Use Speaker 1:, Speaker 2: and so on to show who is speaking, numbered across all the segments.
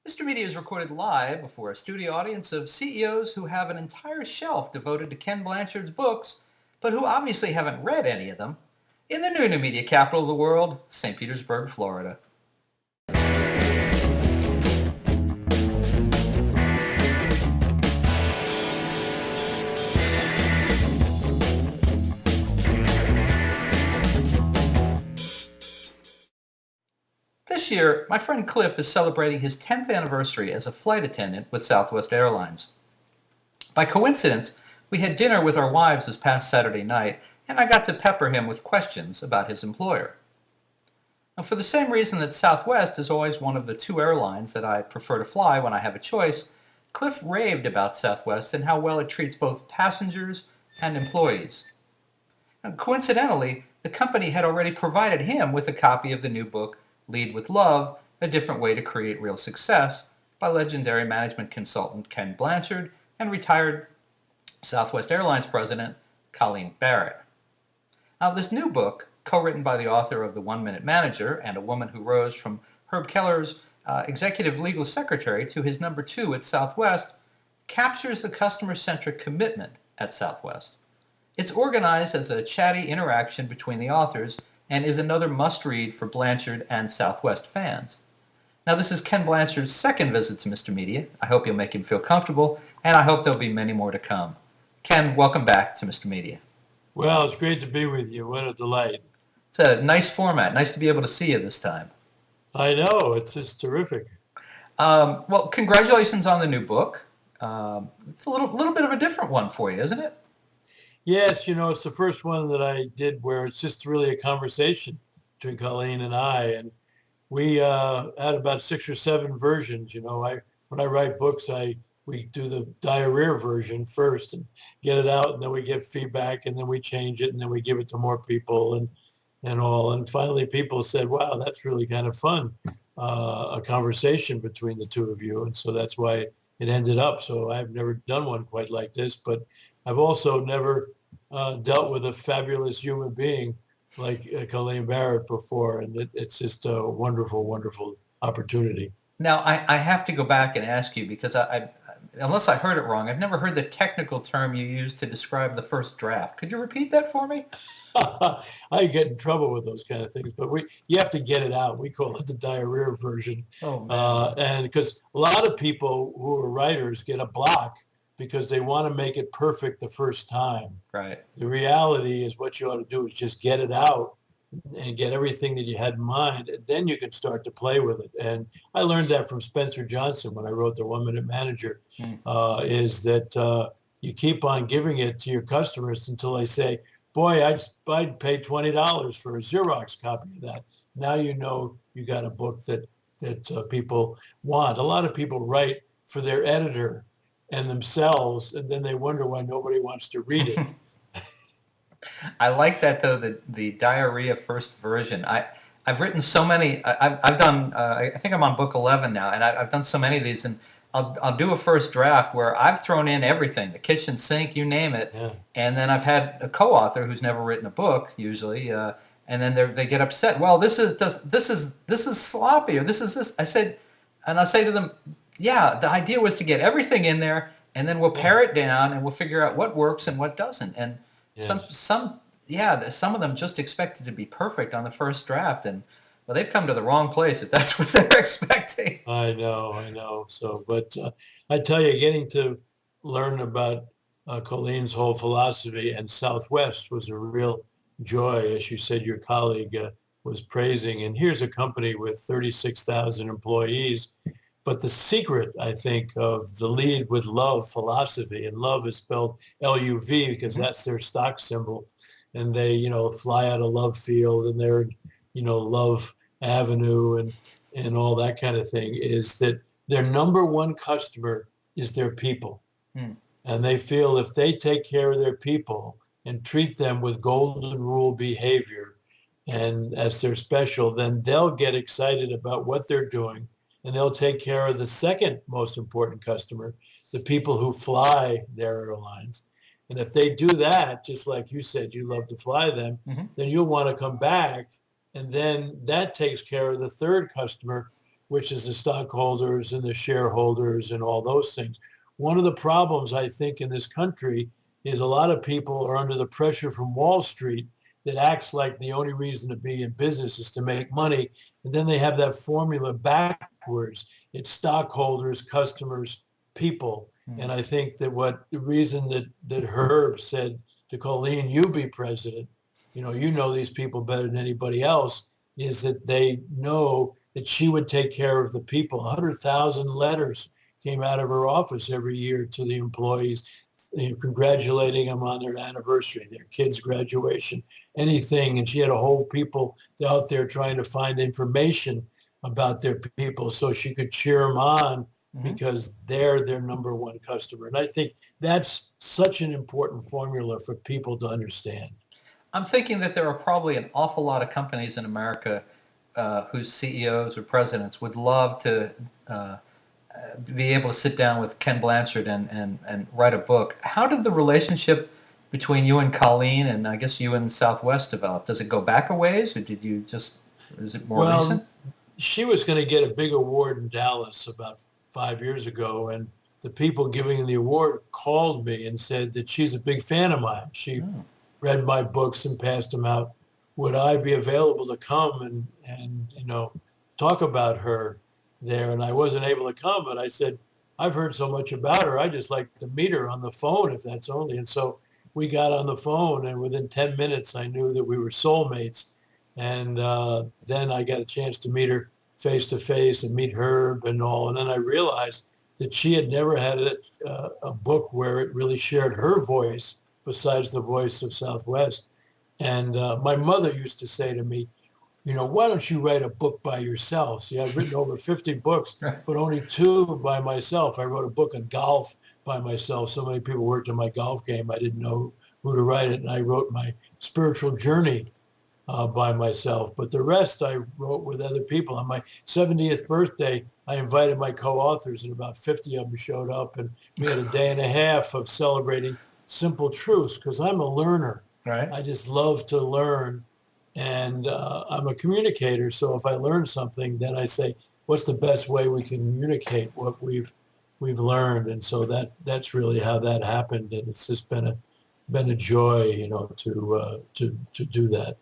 Speaker 1: Mr. Media is recorded live before a studio audience of CEOs who have an entire shelf devoted to Ken Blanchard's books, but who obviously haven't read any of them, in the new media capital of the world, St. Petersburg, Florida. This year, my friend Cliff is celebrating his 10th anniversary as a flight attendant with Southwest Airlines. By coincidence, we had dinner with our wives this past Saturday night, and I got to pepper him with questions about his employer. Now, for the same reason that Southwest is always one of the two airlines that I prefer to fly when I have a choice, Cliff raved about Southwest and how well it treats both passengers and employees. Now, coincidentally, the company had already provided him with a copy of the new book, Lead with Love, A Different Way to Create Real Success, by legendary management consultant Ken Blanchard and retired Southwest Airlines president Colleen Barrett. Now, this new book, co-written by the author of The 1 Minute Manager and a woman who rose from Herb Kelleher's executive legal secretary to his number 2 at Southwest, captures the customer-centric commitment at Southwest. It's organized as a chatty interaction between the authors and is another must-read for Blanchard and Southwest fans. Now, this is Ken Blanchard's second visit to Mr. Media. I hope you'll make him feel comfortable, and I hope there'll be many more to come. Ken, welcome back to Mr. Media.
Speaker 2: Well, it's great to be with you. What a delight.
Speaker 1: It's a nice format. Nice to be able to see you this time.
Speaker 2: I know. It's just terrific.
Speaker 1: Well, congratulations on the new book. It's a little bit of a different one for you, isn't it?
Speaker 2: Yes, it's the first one that I did where it's just really a conversation between Colleen and I. And we had about 6 or 7 versions. When I write books, we do the diarrhea version first and get it out, and then we get feedback, and then we change it, and then we give it to more people and all. And finally, people said, wow, that's really kind of fun, a conversation between the two of you. And so that's why it ended up. So I've never done one quite like this, but I've also never dealt with a fabulous human being like Colleen Barrett before. And it's just a wonderful, wonderful opportunity.
Speaker 1: Now, I have to go back and ask you because unless I heard it wrong, I've never heard the technical term you used to describe the first draft. Could you repeat that for me?
Speaker 2: I get in trouble with those kind of things, but you have to get it out. We call it the diarrhea version.
Speaker 1: Oh, man.
Speaker 2: And because a lot of people who are writers get a block because they want to make it perfect the first time.
Speaker 1: Right.
Speaker 2: The reality is what you ought to do is just get it out and get everything that you had in mind, and then you can start to play with it. And I learned that from Spencer Johnson when I wrote The 1 Minute Manager, is that you keep on giving it to your customers until they say, boy, I'd pay $20 for a Xerox copy of that. Now you got a book that people want. A lot of people write for their editor and themselves, and then they wonder why nobody wants to read it.
Speaker 1: I like that, though, the diarrhea first version. I've written so many. I've done. I think I'm on book 11 now, and I've done so many of these. And I'll do a first draft where I've thrown in everything, the kitchen sink, you name it. Yeah. And then I've had a co-author who's never written a book usually, and then they get upset. Well, this is sloppy, or this is this. I say to them, yeah, the idea was to get everything in there, and then we'll pare it down, and we'll figure out what works and what doesn't. And yes. some of them just expected to be perfect on the first draft, and well, they've come to the wrong place if that's what they're expecting.
Speaker 2: I know. So, but I tell you, getting to learn about Colleen's whole philosophy and Southwest was a real joy, as you said, your colleague was praising. And here's a company with 36,000 employees. But the secret, I think, of the Lead with Love philosophy, and love is spelled LUV because that's their stock symbol, and they, fly out of Love Field, and they're, Love Avenue and all that kind of thing, is that their number one customer is their people. And they feel if they take care of their people and treat them with golden rule behavior and as their special, then they'll get excited about what they're doing. And they'll take care of the second most important customer, the people who fly their airlines. And if they do that, just like you said, you love to fly them, then you'll want to come back. And then that takes care of the third customer, which is the stockholders and the shareholders and all those things. One of the problems I think in this country is a lot of people are under the pressure from Wall Street that acts like the only reason to be in business is to make money. And then they have that formula backwards. It's stockholders, customers, people. And I think that the reason that Herb said to Colleen, you be president, you know these people better than anybody else, is that they know that she would take care of the people. 100,000 letters came out of her office every year to the employees, congratulating them on their anniversary, their kids' graduation, anything. And she had a whole people out there trying to find information about their people so she could cheer them on because they're their number one customer. And I think that's such an important formula for people to understand.
Speaker 1: I'm thinking that there are probably an awful lot of companies in America whose CEOs or presidents would love to be able to sit down with Ken Blanchard and write a book. How did the relationship between you and Colleen and I guess you and Southwest develop? Does it go back a ways, or is it more recent?
Speaker 2: She was going to get a big award in Dallas about 5 years ago, and the people giving the award called me and said that she's a big fan of mine. She read my books and passed them out. Would I be available to come and talk about her there? And I wasn't able to come, but I said, I've heard so much about her. I just like to meet her on the phone, if that's only. And so we got on the phone, and within 10 minutes, I knew that we were soulmates. And then I got a chance to meet her face to face and meet Herb and all. And then I realized that she had never had a book where it really shared her voice besides the voice of Southwest. And my mother used to say to me, why don't you write a book by yourself? See, I've written over 50 books, but only 2 by myself. I wrote a book on golf by myself. So many people worked in my golf game, I didn't know who to write it. And I wrote my spiritual journey by myself. But the rest I wrote with other people. On my 70th birthday, I invited my co-authors, and about 50 of them showed up. And we had a day and a half of celebrating simple truths, because I'm a learner.
Speaker 1: Right.
Speaker 2: I just love to learn. And I'm a communicator. So if I learn something, then I say, what's the best way we can communicate what we've learned? And so that's really how that happened. And it's just been a joy, to do that.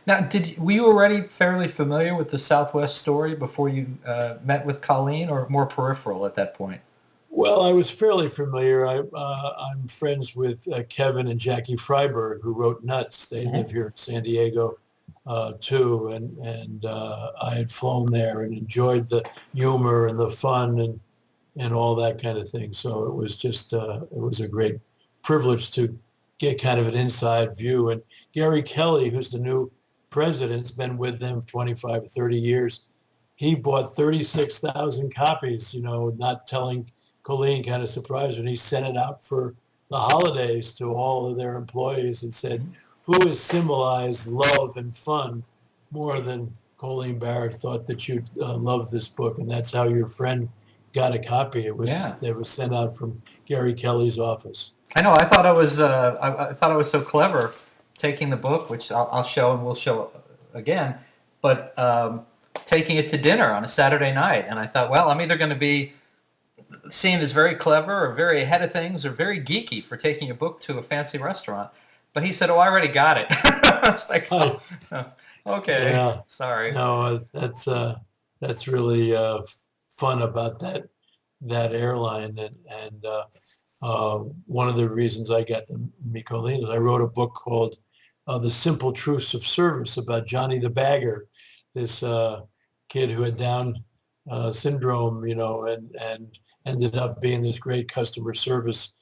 Speaker 1: Now, were you already fairly familiar with the Southwest story before you met with Colleen, or more peripheral at that point?
Speaker 2: Well, I was fairly familiar. I'm friends with Kevin and Jackie Freiberg, who wrote Nuts. They live here in San Diego too, and I had flown there and enjoyed the humor and the fun and all that kind of thing. So it was just it was a great privilege to get kind of an inside view. And Gary Kelly, who's the new president, has been with them 25 or 30 years. He bought 36,000 copies, not telling Colleen, kind of surprised, and he sent it out for the holidays to all of their employees and said, who has symbolized love and fun more than Colleen Barrett thought that you'd love this book? And that's how your friend got a copy. It was sent out from Gary Kelly's office.
Speaker 1: I know. I thought it was. I thought it was so clever, taking the book, which I'll show and we'll show again, but taking it to dinner on a Saturday night. And I thought, well, I'm either going to be seen as very clever or very ahead of things or very geeky for taking a book to a fancy restaurant. But he said, "Oh, I already got it." It's like, oh, okay, yeah. Sorry.
Speaker 2: No, that's really fun about that airline, and one of the reasons I got to meet Colleen is I wrote a book called "The Simple Truths of Service" about Johnny the Bagger, this kid who had Down syndrome, and ended up being this great customer service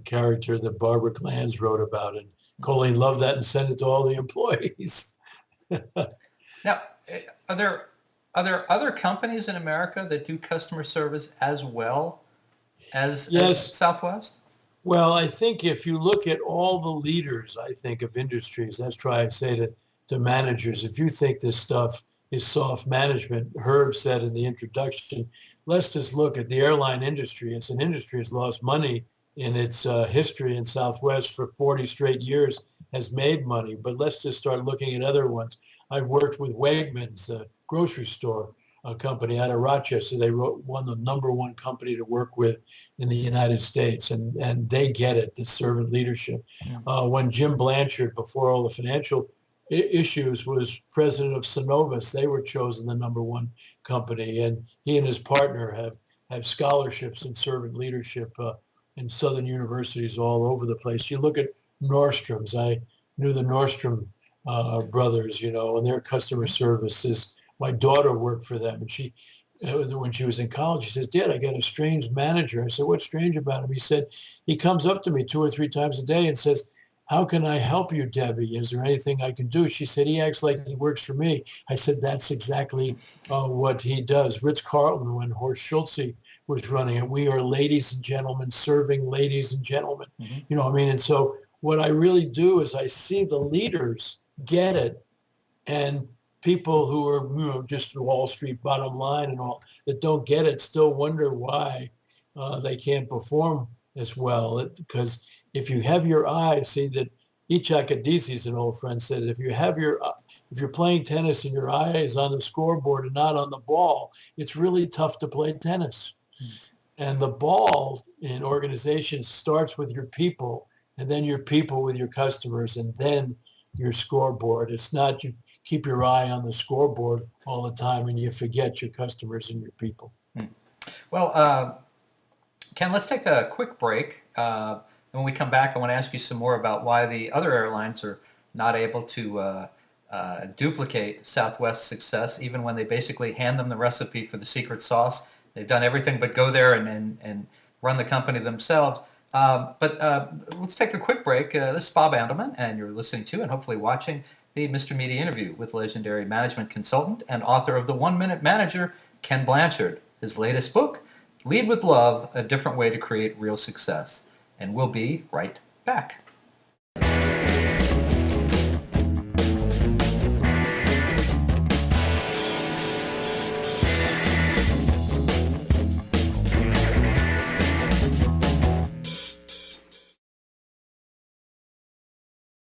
Speaker 2: character that Barbara Glanz wrote about. And Colleen loved that and sent it to all the employees.
Speaker 1: Now, are there other companies in America that do customer service as well as Southwest?
Speaker 2: Well, I think if you look at all the leaders, I think, of industries, that's why I say to managers, if you think this stuff is soft management, Herb said in the introduction, let's just look at the airline industry. As an industry has lost money in its history, in Southwest for 40 straight years has made money. But let's just start looking at other ones. I've worked with Wegmans, the grocery store. company out of Rochester. They won the #1 company to work with in the United States, and they get it, the servant leadership. When Jim Blanchard, before all the financial issues, was president of Synovus, they were chosen the #1 company, and he and his partner have scholarships in servant leadership in Southern universities all over the place. You look at Nordstrom's. I knew the Nordstrom brothers, and their customer services. My daughter worked for them, and when she was in college, she says, "Dad, I got a strange manager." I said, "What's strange about him?" He said, "He comes up to me 2 or 3 times a day and says, 'How can I help you, Debbie? Is there anything I can do?'" She said, "He acts like he works for me." I said, "That's exactly what he does." Ritz-Carlton, when Horst Schulze was running it, we are ladies and gentlemen serving ladies and gentlemen. What I mean? And so what I really do is I see the leaders get it, and people who are just Wall Street bottom line and all that don't get it still wonder why they can't perform as well. Because if you have your eye, see that Ichak Adisi's an old friend said, if you're playing tennis and your eye is on the scoreboard and not on the ball, it's really tough to play tennis. And the ball in organizations starts with your people, and then your people with your customers, and then your scoreboard. It's not you keep your eye on the scoreboard all the time and you forget your customers and your people.
Speaker 1: Well, Ken, let's take a quick break. And when we come back, I want to ask you some more about why the other airlines are not able to duplicate Southwest's success, even when they basically hand them the recipe for the secret sauce. They've done everything but go there and run the company themselves. But let's take a quick break. This is Bob Andelman, and you're listening to and hopefully watching the Mr. Media interview with legendary management consultant and author of The 1-Minute Manager, Ken Blanchard. His latest book, Lead with Love, A Different Way to Create Real Success. And we'll be right back.